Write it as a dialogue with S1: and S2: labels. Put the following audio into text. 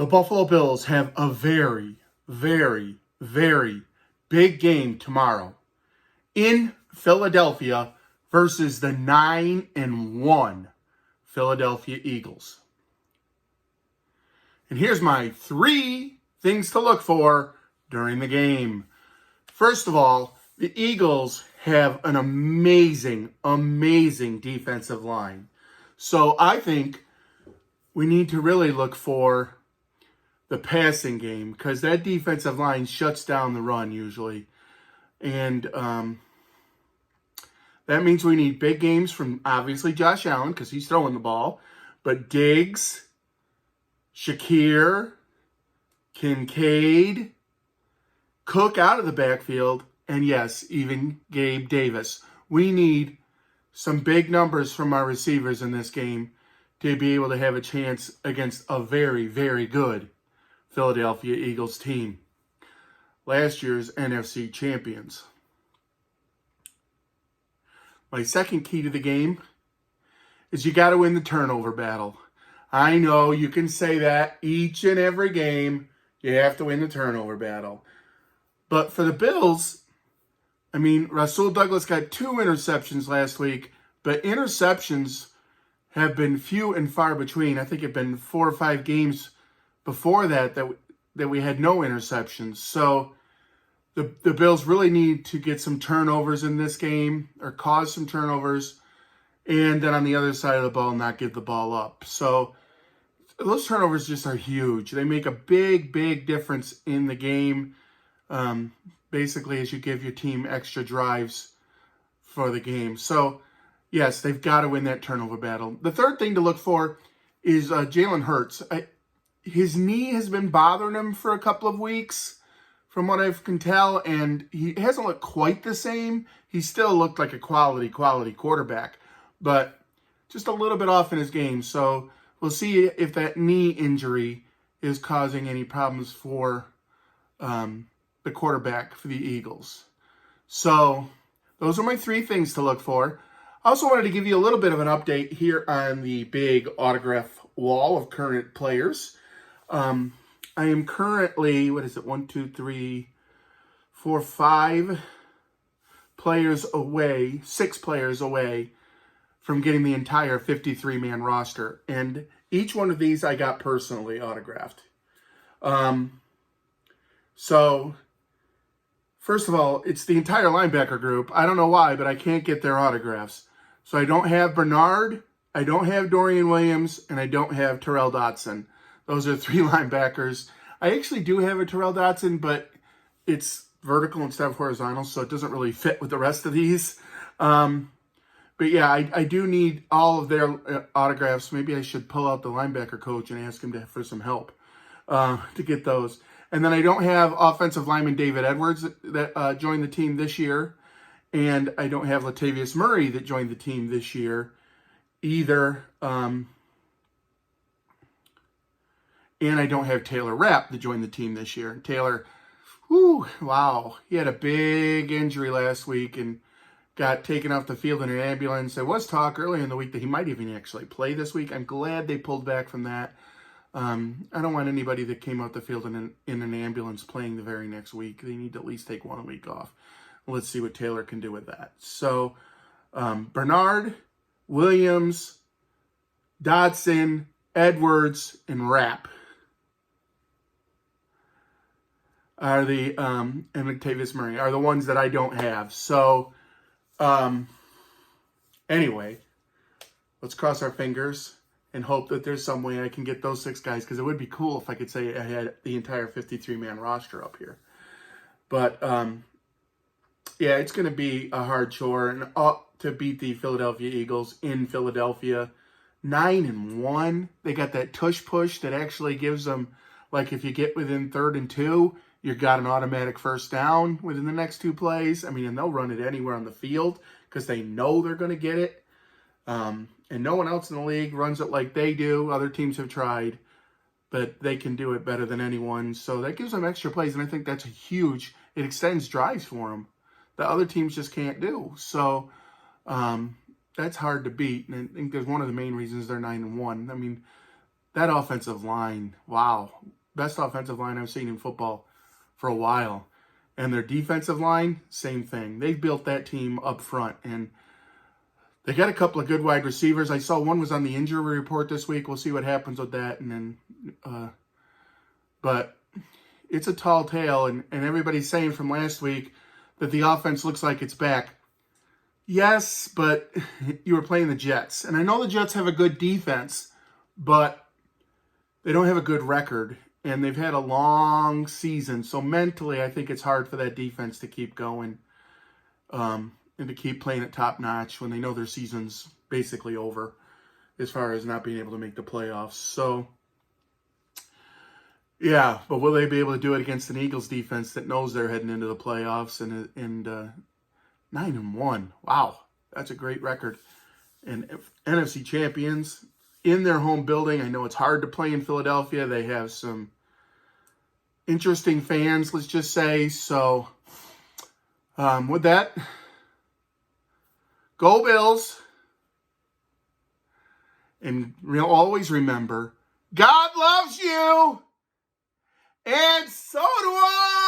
S1: The Buffalo Bills have a very, very, very big game tomorrow in Philadelphia versus the 9-1 Philadelphia Eagles. And here's my 3 things to look for during the game. First of all, the Eagles have an amazing, amazing defensive line. So I think we need to really look for the passing game because that defensive line shuts down the run usually. And that means we need big games from obviously Josh Allen because he's throwing the ball, but Diggs, Shakir, Kincaid, Cook out of the backfield, and yes, even Gabe Davis. We need some big numbers from our receivers in this game to be able to have a chance against a very, very good Philadelphia Eagles team. Last year's NFC champions. My second key to the game is you got to win the turnover battle. I know you can say that each and every game, you have to win the turnover battle. But for the Bills, I mean, Rasul Douglas got 2 interceptions last week, but interceptions have been few and far between. I think it's been 4 or 5 games before that we had no interceptions. So the Bills really need to get some turnovers in this game or cause some turnovers, and then on the other side of the ball, not give the ball up. So those turnovers just are huge. They make a big, big difference in the game. Basically, as you give your team extra drives for the game. So, yes, they've got to win that turnover battle. The third thing to look for is Jalen Hurts. His knee has been bothering him for a couple of weeks, from what I can tell, and he hasn't looked quite the same. He still looked like a quality quarterback, but just a little bit off in his game. So we'll see if that knee injury is causing any problems for the quarterback for the Eagles. So those are my 3 things to look for. I also wanted to give you a little bit of an update here on the big autograph wall of current players. I am currently, 5 players away, 6 players away from getting the entire 53-man roster. And each one of these I got personally autographed. So, first of all, it's the entire linebacker group. I don't know why, but I can't get their autographs. So I don't have Bernard, I don't have Dorian Williams, and I don't have Terrell Dotson. Those are 3 linebackers. I actually do have a Terrell Dotson, but it's vertical instead of horizontal, so it doesn't really fit with the rest of these. But yeah, I do need all of their autographs. Maybe I should pull out the linebacker coach and ask him for some help to get those. And then I don't have offensive lineman David Edwards that joined the team this year. And I don't have Latavius Murray that joined the team this year either. And I don't have Taylor Rapp that joined the team this year. Taylor, wow. He had a big injury last week and got taken off the field in an ambulance. There was talk earlier in the week that he might even actually play this week. I'm glad they pulled back from that. I don't want anybody that came out the field in an ambulance playing the very next week. They need to at least take 1 week off. Let's see what Taylor can do with that. So, Bernard, Williams, Dotson, Edwards, and Rapp are the, and Latavius Murray are the ones that I don't have. So, anyway, let's cross our fingers and hope that there's some way I can get those 6 guys, because it would be cool if I could say I had the entire 53-man roster up here. But, yeah, it's going to be a hard chore and to beat the Philadelphia Eagles in Philadelphia. 9-1. They got that tush push that actually gives them, like, if you get within 3rd and 2, you got an automatic first down within the next 2 plays. I mean, and they'll run it anywhere on the field because they know they're going to get it. And no one else in the league runs it like they do. Other teams have tried, but they can do it better than anyone. So that gives them extra plays, and I think that's huge. It extends drives for them that other teams just can't do. So that's hard to beat, and I think there's one of the main reasons they're 9-1. I mean, That offensive line, wow. Best offensive line I've seen in football for a while. And their defensive line, same thing. They built that team up front. And they got a couple of good wide receivers. I saw one was on the injury report this week. We'll see what happens with that. And then, but it's a tall tale. And everybody's saying from last week that the offense looks like it's back. Yes, but you were playing the Jets. And I know the Jets have a good defense, but they don't have a good record. And they've had a long season. So mentally, I think it's hard for that defense to keep going and to keep playing at top notch when they know their season's basically over as far as not being able to make the playoffs. So, yeah, but will they be able to do it against an Eagles defense that knows they're heading into the playoffs and 9-1? Wow, that's a great record. And NFC champions in their home building. I know it's hard to play in Philadelphia. They have some interesting fans, let's just say. So, with that, go Bills. And always remember, God loves you. And so do I.